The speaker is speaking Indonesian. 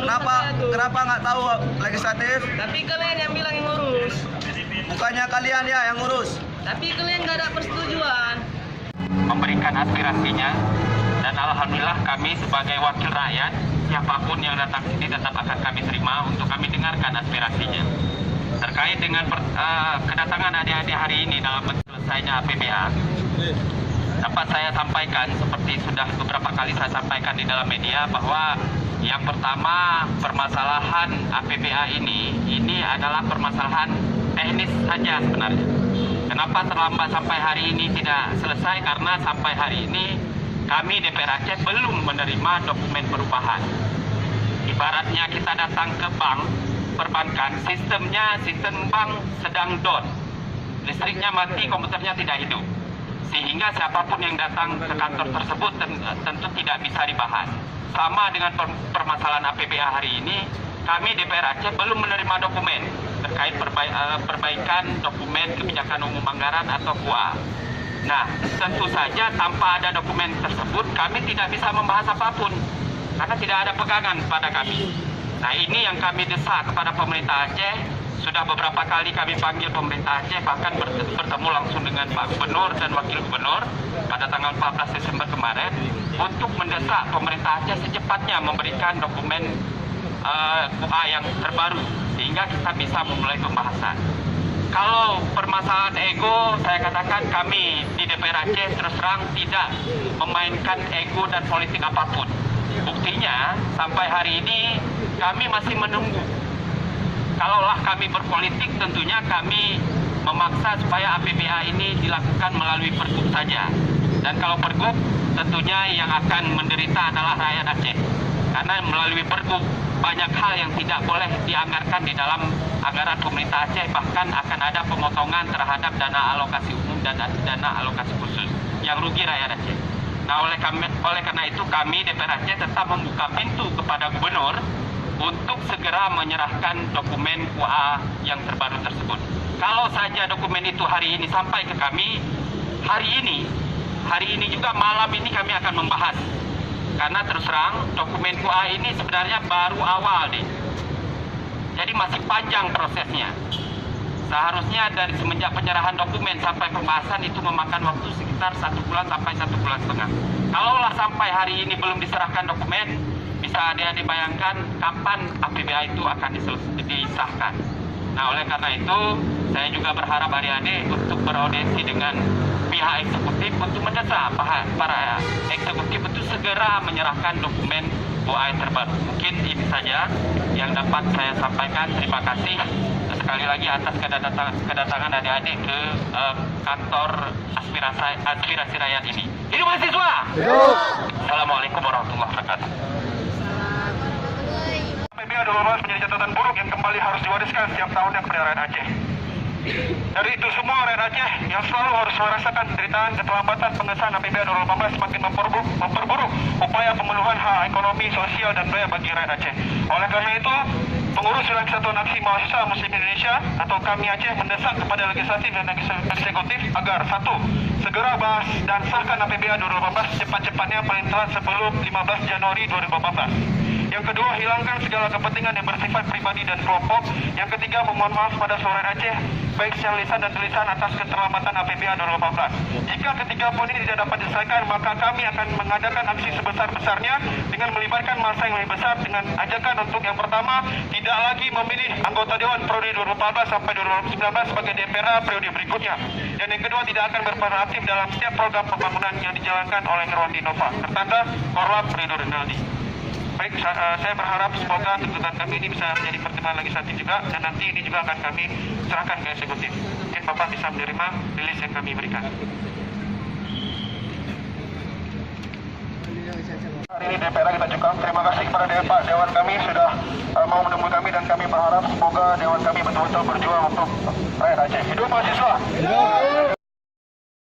Kenapa nggak tahu legislatif? Tapi kalian yang bilang yang ngurus. Bukannya kalian ya yang ngurus? Tapi kalian nggak ada persetujuan. Memberikan aspirasinya, dan alhamdulillah kami sebagai wakil rakyat, siapapun yang datang sini tetap akan kami terima untuk kami dengarkan aspirasinya. Terkait dengan kedatangan adik-adik hari ini dalam selesainya APBA, dapat saya sampaikan seperti sudah beberapa kali saya sampaikan di dalam media bahwa yang pertama, permasalahan APBA ini adalah permasalahan teknis saja sebenarnya. Kenapa terlambat sampai hari ini tidak selesai? Karena sampai hari ini kami DPR Aceh belum menerima dokumen perubahan. Ibaratnya kita datang ke bank, perbankan, sistem bank sedang down. Listriknya mati, komputernya tidak hidup. Sehingga siapapun yang datang ke kantor tersebut tentu tidak bisa dibahas. Sama dengan permasalahan APBA hari ini, kami DPR Aceh belum menerima dokumen terkait perbaikan dokumen kebijakan umum anggaran atau KUA. Nah, tentu saja tanpa ada dokumen tersebut, kami tidak bisa membahas apapun karena tidak ada pegangan pada kami. Nah, ini yang kami desak kepada pemerintah Aceh. Sudah beberapa kali kami panggil pemerintah Aceh, bahkan bertemu langsung dengan Pak Gubernur dan Wakil Gubernur pada tanggal 14 Desember kemarin untuk mendesak pemerintah Aceh secepatnya memberikan dokumen KUA yang terbaru sehingga kita bisa memulai pembahasan. Kalau permasalahan ego, saya katakan kami di DPR Aceh terus terang tidak memainkan ego dan politik apapun. Buktinya sampai hari ini kami masih menunggu. Kalaulah kami berpolitik, tentunya kami memaksa supaya APBA ini dilakukan melalui pergub saja. Dan kalau pergub, tentunya yang akan menderita adalah rakyat Aceh. Karena melalui pergub, banyak hal yang tidak boleh dianggarkan di dalam anggaran pemerintah Aceh. Bahkan akan ada pemotongan terhadap dana alokasi umum dan dana alokasi khusus yang rugi rakyat Aceh. Nah, oleh karena itu kami DPR Aceh tetap membuka pintu kepada gubernur untuk segera menyerahkan dokumen KUA yang terbaru tersebut. Kalau saja dokumen itu hari ini sampai ke kami, hari ini juga malam ini kami akan membahas. Karena terus terang dokumen KUA ini sebenarnya baru awal nih. Jadi masih panjang prosesnya. Seharusnya dari semenjak penyerahan dokumen sampai pembahasan itu memakan waktu sekitar 1 bulan sampai 1,5 bulan. Kalaulah sampai hari ini belum diserahkan dokumen, bisa adik-adik bayangkan kapan APBA itu akan disahkan. Nah, oleh karena itu saya juga berharap adik-adik untuk beraudiensi dengan pihak eksekutif untuk mendesak para eksekutif untuk segera menyerahkan dokumen KUA terbaru. Mungkin ini saja yang dapat saya sampaikan. Terima kasih sekali lagi atas kedatangan adik-adik ke kantor aspirasi rakyat ini. Hidup mahasiswa! Assalamualaikum warahmatullahi wabarakatuh. APBA 2018 menjadi catatan buruk yang kembali harus diwariskan setiap tahunnya kepada rakyat Aceh. Dari itu semua rakyat Aceh yang selalu harus merasakan penderitaan keterlambatan pengesahan APBA 2018 semakin memperburuk upaya pemenuhan hak ekonomi, sosial, dan budaya bagi rakyat Aceh. Oleh karena itu, pengurus Wilayah Kesatuan Aksi Mahasiswa Muslim Indonesia atau kami Aceh mendesak kepada legislatif dan eksekutif agar 1. Segera bahas dan sahkan APBA 2018 secepat-cepatnya paling telat sebelum 15 Januari 2018. Yang kedua, hilangkan segala kepentingan yang bersifat pribadi dan kelompok. Yang ketiga, memohon maaf pada seluruh rakyat Aceh, baik secara lisan dan tulisan atas keterlambatan APBA 2018. Jika ketiga poin ini tidak dapat diselesaikan, maka kami akan mengadakan aksi sebesar-besarnya dengan melibatkan massa yang lebih besar dengan ajakan untuk yang pertama, tidak lagi memilih anggota Dewan periode 2014 sampai 2019 sebagai DPRA periode berikutnya. Dan yang kedua, tidak akan berperan aktif dalam setiap program pembangunan yang dijalankan oleh Nurwandi Nova. Tertanda Korlap periode Renaldi. Baik, saya berharap semoga tuntutan kami ini bisa menjadi pertimbangan legislatif juga, dan nanti ini juga akan kami serahkan ke eksekutif. Mungkin Bapak bisa menerima rilis yang kami berikan. Hari ini DPR kita ajukan. Terima kasih kepada Pak Dewan kami sudah mau menemui kami, dan kami berharap semoga Dewan kami betul-betul berjuang untuk rakyat Aceh. Hidup mahasiswa!